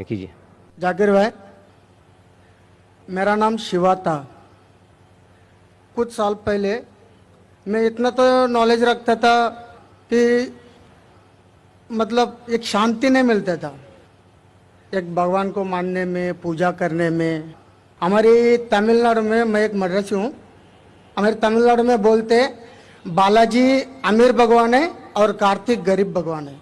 کیجیے. जाकिर भाई, मेरा नाम शिवा था. कुछ साल पहले मैं इतना तो नॉलेज रखता था कि मतलब एक शांति नहीं मिलता था एक भगवान को मानने में, पूजा करने में. हमारी तमिलनाडु में, मैं एक मद्रासी हूँ, हमारे तमिलनाडु में बोलते हैं बालाजी अमीर भगवान है और कार्तिक गरीब भगवान है.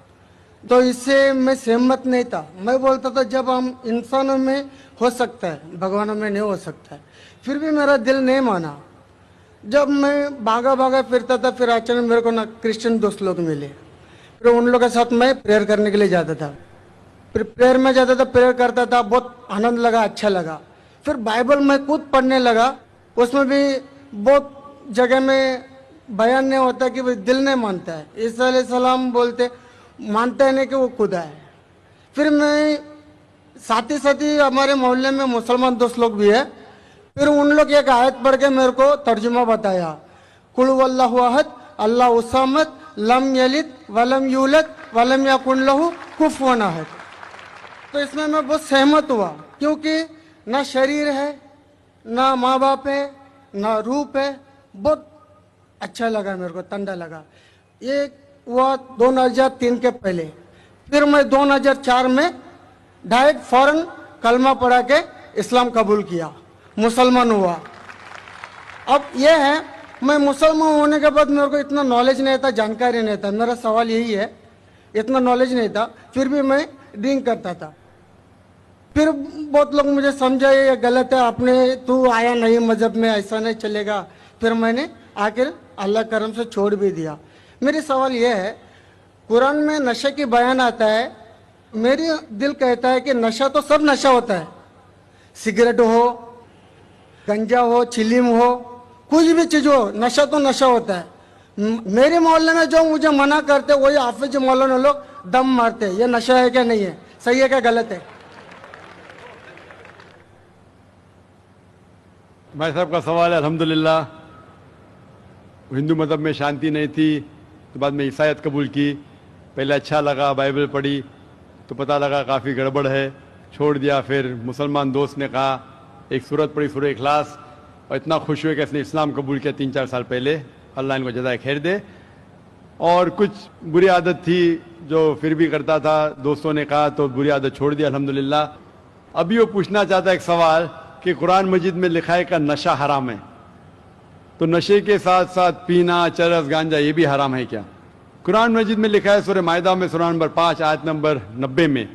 तो इससे मैं सहमत नहीं था. मैं बोलता था जब हम इंसानों में हो सकता है, भगवानों में नहीं हो सकता है. फिर भी मेरा दिल नहीं माना. जब मैं भागा भागा फिरता था, फिर अचानक मेरे को ना क्रिश्चियन दोस्त लोग मिले. फिर उन लोगों के साथ मैं प्रेयर करने के लिए जाता था. फिर प्रेयर में जाता था, प्रेयर करता था, बहुत आनंद लगा, अच्छा लगा. फिर बाइबल में खुद पढ़ने लगा. उसमें भी बहुत जगह में बयान नहीं होता कि दिल नहीं मानता है. ईसा अलैहिस्सलाम बोलते मानता है नहीं कि वो खुदा है. फिर मैं साथ ही हमारे मोहल्ले में मुसलमान दोस्त लोग भी है. फिर उन लोग एक आयत पढ़ के मेरे को तर्जुमा बताया, कुल वल्लाहु अहद अल्लाहु समद लम यलिद वलम यूलद वलम यकुन लहू कुफुवन अहद. तो इसमें मैं बहुत सहमत हुआ, क्योंकि ना शरीर है, ना माँ बाप है, ना रूप है. बहुत अच्छा लगा मेरे को, ठंडा लगा. ये हुआ 2003 के पहले. फिर मैं 2004 में डायरेक्ट फौरन कलमा पढ़ा के इस्लाम कबूल किया, मुसलमान हुआ. अब ये है, मैं मुसलमान होने के बाद मेरे को इतना नॉलेज नहीं था, जानकारी नहीं था. मेरा सवाल यही है, इतना नॉलेज नहीं था, फिर भी मैं ड्रिंक करता था. फिर बहुत लोग मुझे समझाए ये गलत है, आपने तू आया नहीं मजहब में, ऐसा नहीं चलेगा. फिर मैंने आखिर अल्लाह करम से छोड़ भी दिया. मेरी सवाल ये है, कुरान में नशे की बयान आता है, मेरी दिल कहता है कि नशा तो सब नशा होता है. सिगरेट हो, गंजा हो, चिलीम हो, कुछ भी चीज हो, नशा तो नशा होता है. मेरे मोहल्ले में जो मुझे मना करते वही हाफिज मौलाना लोग दम मारते हैं. ये नशा है क्या नहीं है, सही है क्या गलत है? भाई साहब का सवाल है. अल्हम्दुलिल्लाह, हिंदू मज़हब में शांति नहीं थी, तो बाद में ईसाईयत कबूल की. पहले अच्छा लगा, बाइबल पढ़ी तो पता लगा काफ़ी गड़बड़ है, छोड़ दिया. फिर मुसलमान दोस्त ने कहा, एक सूरत पढ़ी, सूरह इखलास, और इतना खुश हुए कि इसने इस्लाम कबूल किया 3-4 साल पहले. अल्लाह इनको जज़ाए खैर दे. और कुछ बुरी आदत थी जो फिर भी करता था, दोस्तों ने कहा तो बुरी आदत छोड़ दिया अल्हम्दुलिल्लाह. अभी वो पूछना चाहता है एक सवाल कि कुरान मजीद में लिखा है कि नशा हराम है, तो नशे के साथ साथ पीना, चरस, गांजा ये भी हराम है क्या? कुरान मजीद में लिखा है सूरह माइदा में सूरह नंबर 5 आयत नंबर 90 में,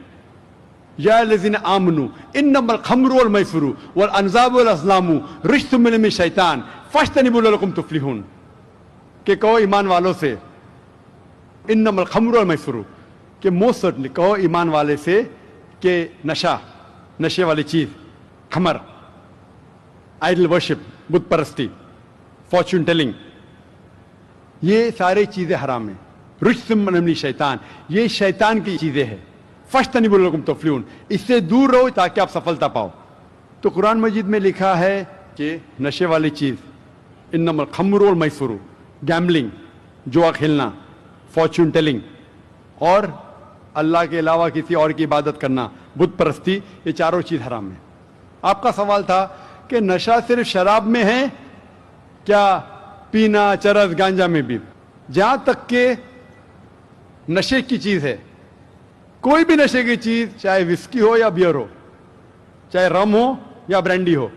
या लज़ीना आमनू इन्नमल खम्रु वल मैसरू वल अंज़ाबु वल अज़लामु रिज्सुम मिन शैतान फज्तनिबू लअल्लकुम तुफ्लिहून. कि कहो ईमान वालों से, इन्नमल खम्रु वल मैसरू, कि मोस्ट सर्टनली कहो ईमान वाले से कि नशा, नशे वाली चीज, खमर, आइडल वर्शिप, बुत परस्ती, फॉर्चून टेलिंग, ये सारी चीजें हराम है. रिज्सुम मिन शैतान, ये शैतान की चीजें हैं. फज्तनिबू लअल्लकुम तुफ्लिहून, इससे दूर रहो ताकि आप सफलता पाओ. तो कुरान मजीद में लिखा है कि नशे वाली चीज, इन्नमल खम्रु वल मैसरू, गैम्बलिंग, जुआ खेलना, फॉर्चून टेलिंग, और अल्लाह के अलावा किसी और की इबादत करना, बुत परस्ती, ये चारों चीज हराम है. आपका सवाल था कि नशा सिर्फ शराब में है क्या, पीना, चरस, गांजा में भी? जहां तक के नशे की चीज है, कोई भी नशे की चीज, चाहे विस्की हो या बियर हो, चाहे रम हो या ब्रांडी हो,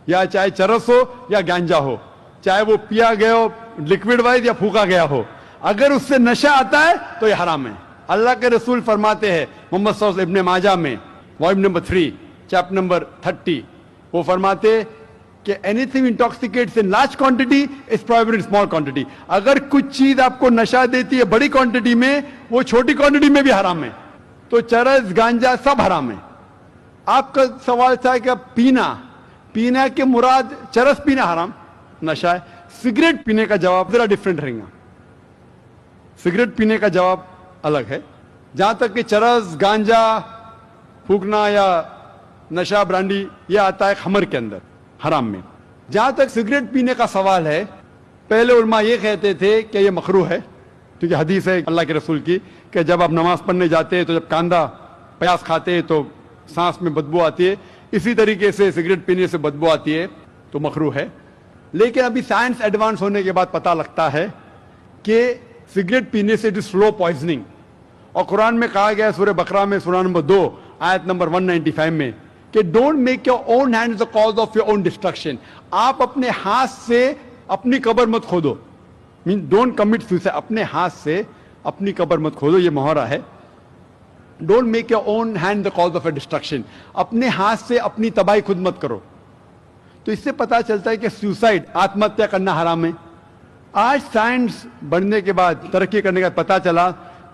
या चाहे चरस हो या गांजा हो, चाहे वो पिया गया हो लिक्विड वाइज या फूका गया हो, अगर उससे नशा आता है तो ये हराम है. अल्लाह के रसूल फरमाते हैं मोहम्मद सल्लल्लाहु अलैहि वसल्लम, इब्ने माजा में वॉल्यूम नंबर 3 चैप्टर नंबर 30, वो फरमाते कि anything intoxicates in large quantity is prohibited in small quantity. अगर कुछ चीज आपको नशा देती है बड़ी क्वांटिटी में, वो छोटी क्वांटिटी में भी हराम है. तो चरस, गांजा सब हराम है. आपका सवाल था कि पीना के मुराद चरस पीना हराम, नशा है. सिगरेट पीने का जवाब जरा डिफरेंट रहेगा. सिगरेट पीने का जवाब अलग है. जहां तक कि चरस, गांजा फूकना या नशा, ब्रांडी, ये आता है खमर के अंदर, हराम में. जहां तक सिगरेट पीने का सवाल है, पहले उलमा ये कहते थे कि ये मकरूह है, क्योंकि हदीस है अल्लाह के रसूल की कि जब आप नमाज पढ़ने जाते हैं तो जब कांदा प्याज खाते हैं तो सांस में बदबू आती है, इसी तरीके से सिगरेट पीने से बदबू आती है तो मकरूह है। लेकिन अभी साइंस एडवांस होने के बाद पता लगता है कि सिगरेट पीने से इट इज स्लो पॉइजनिंग, और कुरान में कहा गया सूरह बकरा में सूरह नंबर 2 आयत नंबर 195 में कि don't make your own hand the cause of your own destruction. आप अपने हाथ से अपनी कब्र मत खोदो, मीन डोंट कमिट सुसाइड, अपने हाथ से अपनी कब्र मत खोदो, ये मुहावरा है। Don't make your own hand the cause of A destruction, अपने हाथ से अपनी तबाही खुद मत करो। तो इससे पता चलता है कि सुसाइड, आत्महत्या करना हराम है। आज साइंस बढ़ने के बाद, तरक्की करने के बाद पता चला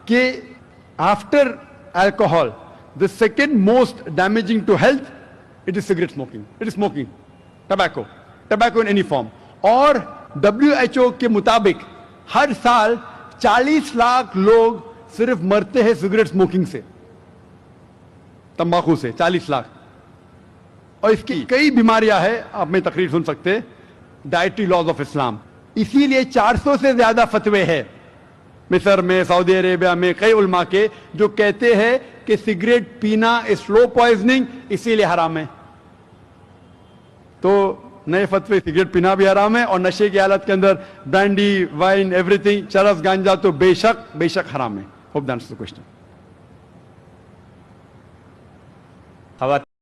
कि after alcohol the second most damaging to health it is cigarette smoking, it is smoking tobacco in any form. और WHO के मुताबिक हर साल 40 लाख लोग सिर्फ मरते हैं सिगरेट स्मोकिंग से, तंबाकू से, 40 लाख। और इसकी कई बीमारियां हैं, आप में तकरीर सुन सकते हैं, डाइटरी लॉज ऑफ इस्लाम। इसीलिए 400 से ज्यादा फतवे हैं मिस्र में, सऊदी अरेबिया में, कई उलमा के जो कहते हैं कि सिगरेट पीना स्लो पॉइजनिंग, इसीलिए हराम है। तो नए फतवे, सिगरेट पीना भी हराम है और नशे की हालत के अंदर ब्रांडी, वाइन, एवरीथिंग, चरस, गांजा तो बेशक हराम है। Hope that's the question.